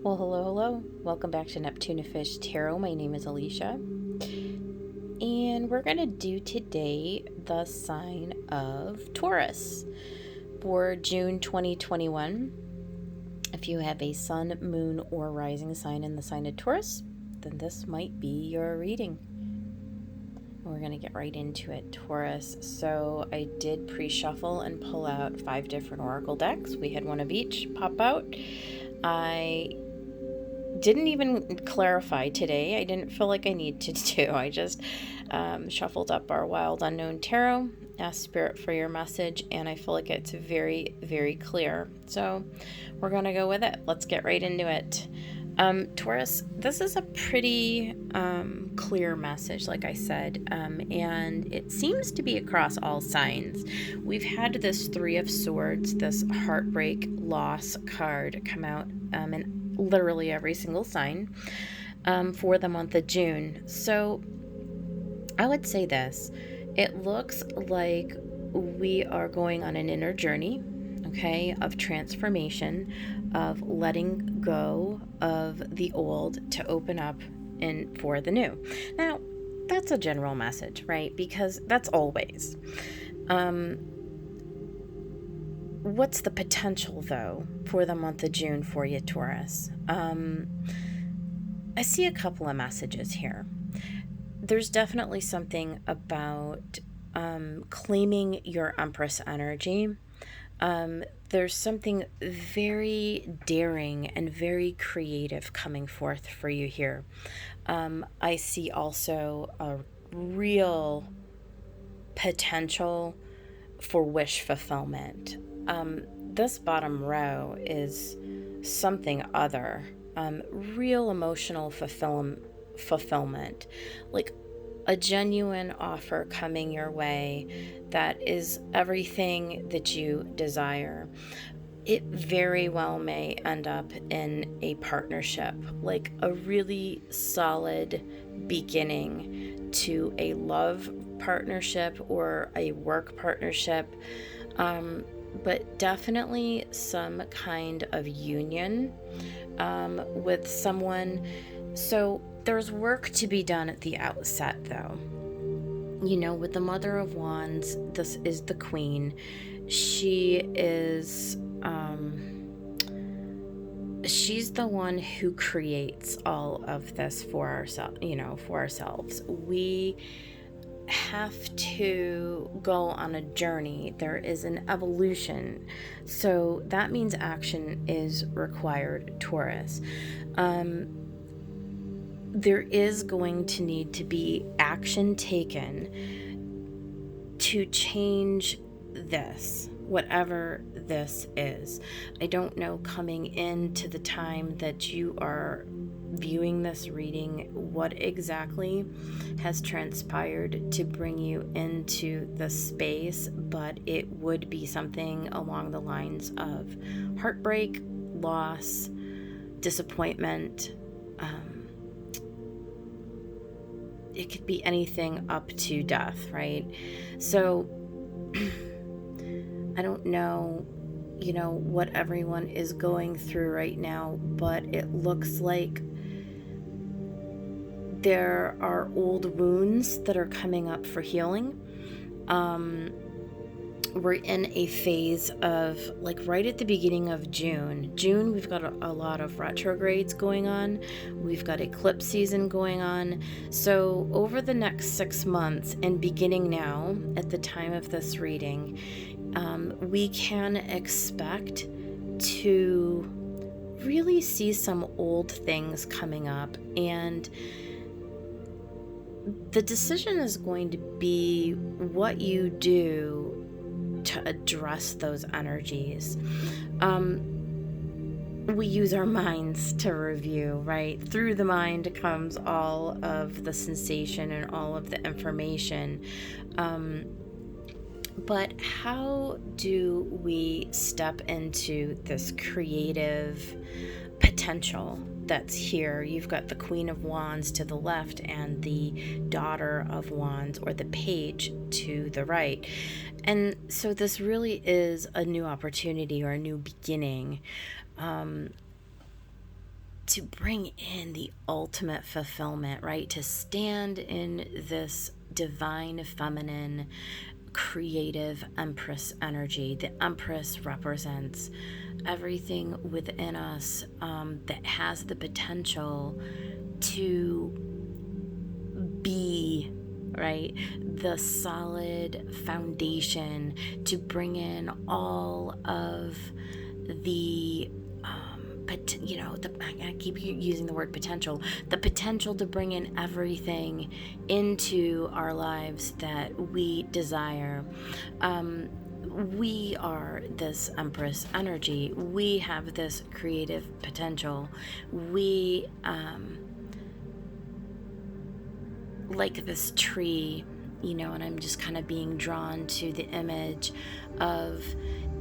Well, hello. Welcome back to Neptune Fish Tarot. My name is Alicia. And we're going to do today the sign of Taurus for June 2021. If you have a sun, moon, or rising sign in the sign of Taurus, then this might be your reading. We're going to get right into it. Taurus. So I did pre-shuffle and pull out 5 different oracle decks. We had one of each pop out. I didn't even clarify today. I didn't feel like I needed to. I just shuffled up our Wild Unknown Tarot, asked Spirit for your message, and I feel like it's very, very clear. So we're going to go with it. Let's get right into it. Taurus, this is a pretty clear message, like I said, and it seems to be across all signs. We've had this 3 of Swords, this heartbreak loss card come out in literally every single sign for the month of June. So I would say this. It looks like we are going on an inner journey, okay, of transformation, of letting go of the old to open up and for the new. Now, that's a general message, right? Because that's always. What's the potential, though, for the month of June for you, Taurus? I see a couple of messages here. There's definitely something about claiming your Empress energy. There's something very daring and very creative coming forth for you here. I see also a real potential for wish fulfillment. This bottom row is something other, real emotional fulfillment, like a genuine offer coming your way that is everything that you desire. It very well may end up in a partnership, like a really solid beginning to a love partnership or a work partnership, but definitely some kind of union with someone. So there's work to be done at the outset, though. You know, with the Mother of Wands, this is the Queen. She is, she's the one who creates all of this for ourselves. We have to go on a journey. There is an evolution. So that means action is required, Taurus. There is going to need to be action taken to change this, whatever this is. I don't know, coming into the time that you are viewing this reading, what exactly has transpired to bring you into the space, but it would be something along the lines of heartbreak, loss, disappointment. It could be anything up to death, right? So I don't know, what everyone is going through right now, but it looks like there are old wounds that are coming up for healing. We're in a phase of, like, right at the beginning of June, we've got a lot of retrogrades going on. We've got eclipse season going on. So over the next 6 months, and beginning now at the time of this reading, we can expect to really see some old things coming up, and the decision is going to be what you do to address those energies. We use our minds to review, right? Through the mind comes all of the sensation and all of the information. But how do we step into this creative potential that's here? You've got the Queen of Wands to the left and the Daughter of Wands, or the Page, to the right. And so this really is a new opportunity or a new beginning. to bring in the ultimate fulfillment, right? To stand in this divine feminine creative Empress energy. The Empress represents everything within us that has the potential to be, right, the solid foundation to bring in all of the I keep using the word potential, the potential to bring in everything into our lives that we desire. We are this Empress energy. We have this creative potential. We, like this tree, and I'm just kind of being drawn to the image of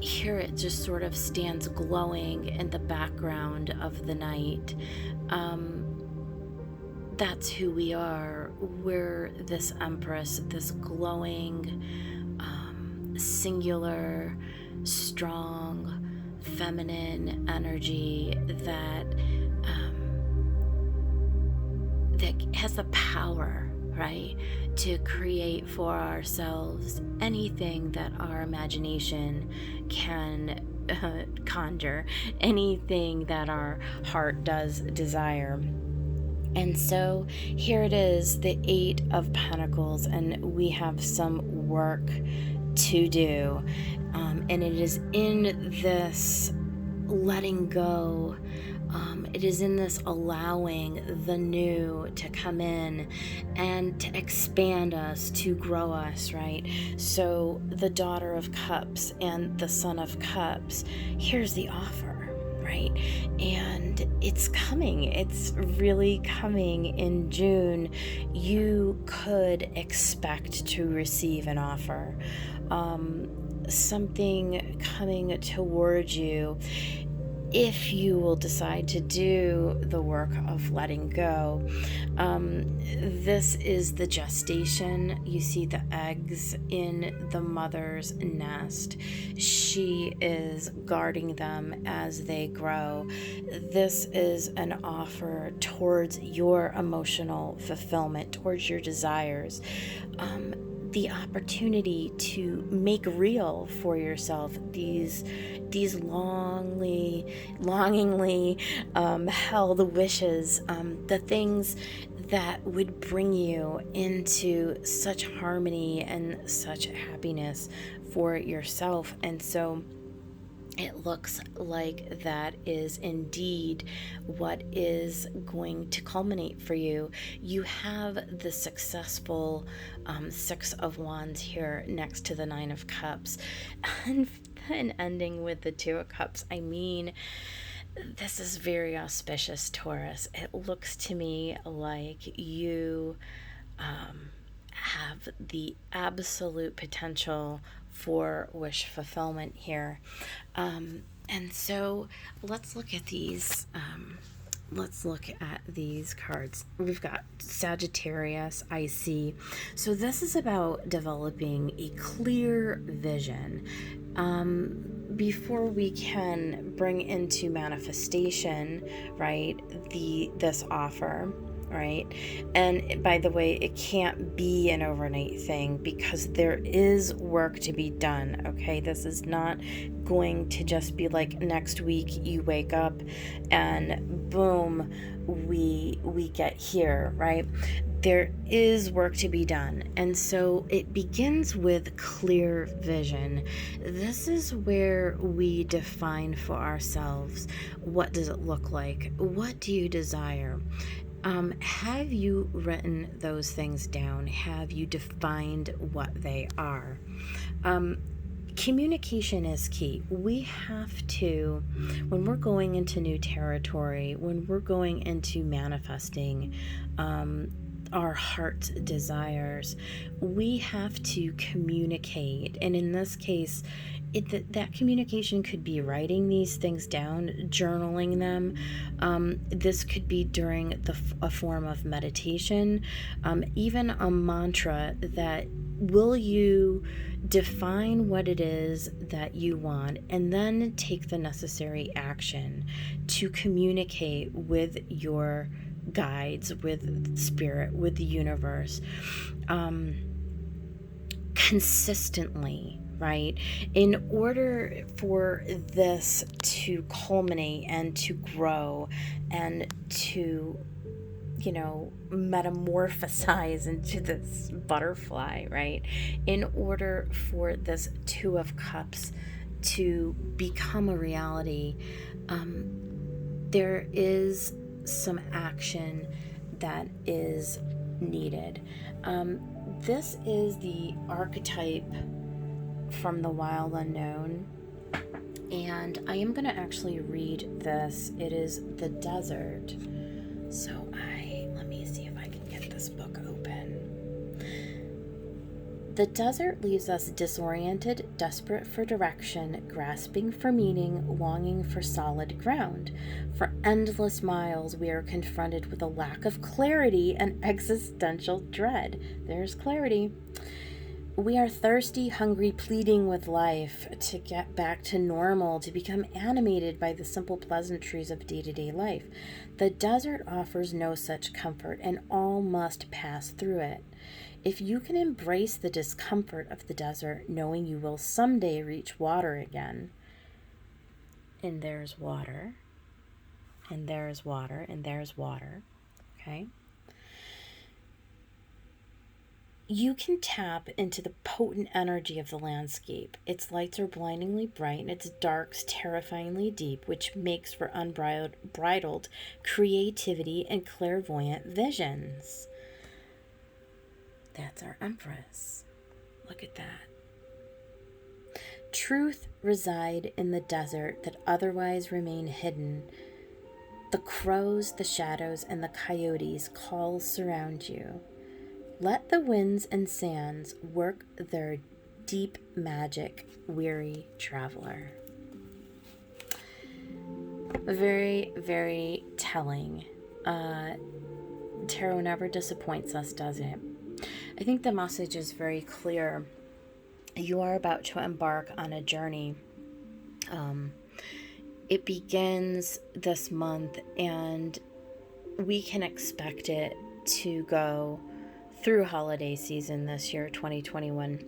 here it just sort of stands glowing in the background of the night. That's who we are. We're this Empress, this glowing, singular, strong, feminine energy that has the power, right, to create for ourselves anything that our imagination can conjure, anything that our heart does desire. And so here it is, the Eight of Pentacles, and we have some work to do. And it is in this letting go. It is in this allowing the new to come in and to expand us, to grow us, right? So the Daughter of Cups and the Son of Cups, here's the offer, right? And it's coming. It's really coming in June. You could expect to receive an offer, something coming towards you, if you will decide to do the work of letting go. This is the gestation. You see the eggs in the mother's nest. She is guarding them as they grow. This is an offer towards your emotional fulfillment, towards your desires. The opportunity to make real for yourself these longingly held wishes, the things that would bring you into such harmony and such happiness for yourself. And so it looks like that is indeed what is going to culminate for you. You have the successful Six of Wands here next to the Nine of Cups. And then ending with the Two of Cups. I mean, this is very auspicious, Taurus. It looks to me like you have the absolute potential for wish fulfillment here. And so let's look at these. Let's look at these cards. We've got Sagittarius, I see. So this is about developing a clear vision. Before we can bring into manifestation, right, this offer, right? And by the way, it can't be an overnight thing because there is work to be done, okay? This is not going to just be like next week you wake up and boom, we get here, right? There is work to be done. And so it begins with clear vision. This is where we define for ourselves, what does it look like? What do you desire? Have you written those things down? Have you defined what they are? Communication is key. We have to, when we're going into new territory, when we're going into manifesting our heart's desires, we have to communicate. And in this case, that communication could be writing these things down, journaling them. This could be during a form of meditation, even a mantra that Will you define what it is that you want and then take the necessary action to communicate with your guides, with spirit, with the universe, consistently, right? In order for this to culminate and to grow and to, metamorphosize into this butterfly, right? In order for this Two of Cups to become a reality, there is some action that is needed. This is the archetype from the Wild Unknown, and I am going to actually read this. It is the desert. So let me see if I can get this book open. The desert leaves us disoriented, desperate for direction, grasping for meaning, longing for solid ground. For endless miles, we are confronted with a lack of clarity and existential dread. There's clarity. We are thirsty, hungry, pleading with life to get back to normal, to become animated by the simple pleasantries of day-to-day life. The desert offers no such comfort, and all must pass through it. If you can embrace the discomfort of the desert, knowing you will someday reach water again, and there's water, and there's water, and there's water, okay? You can tap into the potent energy of the landscape. Its lights are blindingly bright and its darks terrifyingly deep, which makes for unbridled creativity and clairvoyant visions. That's our Empress. Look at that. Truth reside in the desert that otherwise remain hidden. The crows, the shadows, and the coyotes call surround you. Let the winds and sands work their deep magic, weary traveler. Very, very telling. Tarot never disappoints us, does it? I think the message is very clear. You are about to embark on a journey. It begins this month, and we can expect it to go through holiday season this year, 2021.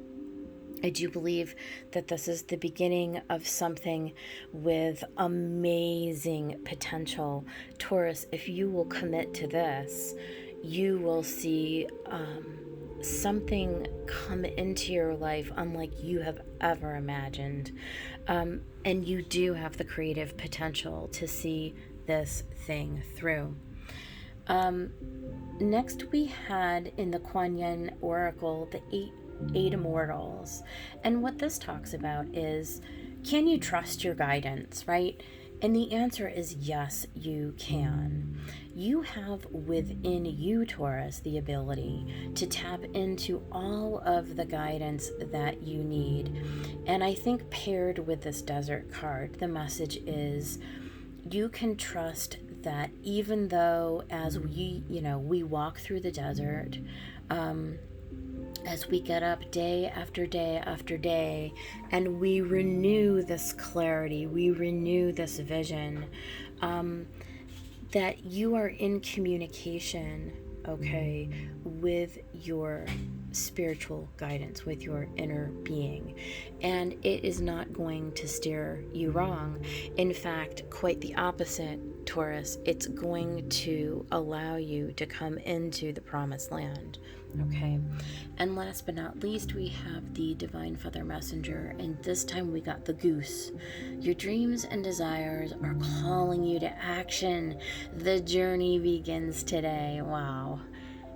I do believe that this is the beginning of something with amazing potential. Taurus, if you will commit to this, you will see something come into your life unlike you have ever imagined. And you do have the creative potential to see this thing through. Next we had in the Kuan Yin Oracle the eight immortals. And what this talks about is, can you trust your guidance, right? And the answer is yes, you can. You have within you, Taurus, the ability to tap into all of the guidance that you need. And I think paired with this desert card, the message is you can trust that even though as we walk through the desert, as we get up day after day after day, and we renew this clarity, we renew this vision, that you are in communication, okay, with your spiritual guidance, with your inner being, and it is not going to steer you wrong. In fact, quite the opposite, Taurus. It's going to allow you to come into the promised land. Okay, and last but not least, we have the Divine Feather Messenger, and this time we got the goose. Your dreams and desires are calling you to action. The journey begins today. Wow.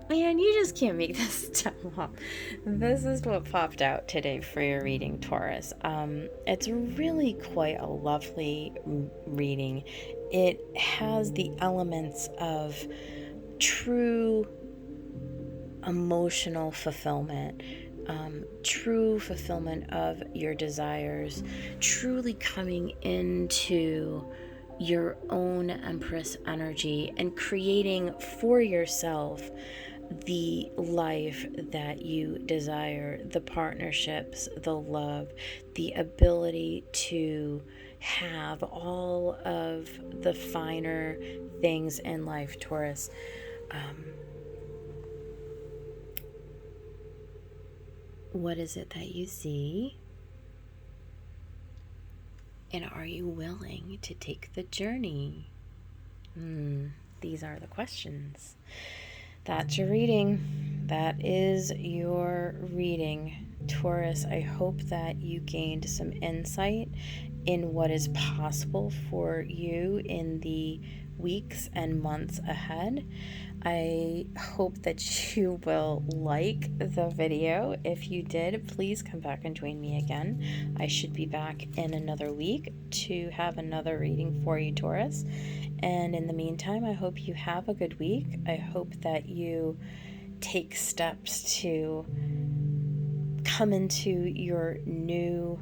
Man, you just can't make this stuff up. This is what popped out today for your reading, Taurus. It's really quite a lovely reading. It has the elements of true emotional fulfillment, true fulfillment of your desires, truly coming into your own Empress energy and creating for yourself the life that you desire, the partnerships, the love, the ability to have all of the finer things in life, Taurus. What is it that you see? And are you willing to take the journey? These are the questions. That's your reading. That is your reading, Taurus. I hope that you gained some insight in what is possible for you in the weeks and months ahead. I hope that you will like the video. If you did, please come back and join me again. I should be back in another week to have another reading for you, Taurus. And in the meantime, I hope you have a good week. I hope that you take steps to come into your new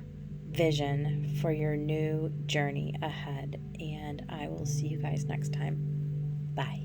vision for your new journey ahead. And I will see you guys next time. Bye.